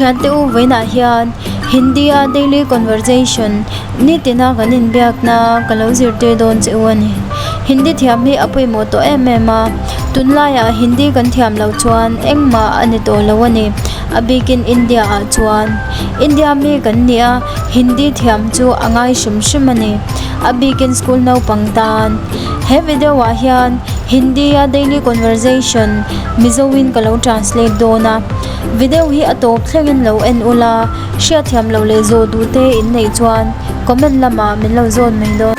thian te u veina hian Hindia daily conversation nitina kanin biak na kalo zirte don chewani Hindi thiam hi apoi mo to emema tunlaya Hindi kan thiam lo chuan engma ani to lawani abikin India a chuan India mi kan nia Hindi thiam chu angai shimshimani abikin school no pangtan he video wa hian Hindia daily conversation Mizo win kalo translate dona video hi atop thlengin lo en ula shia thiam lo le zo du te in nei chuan comment lama min lo zon mai do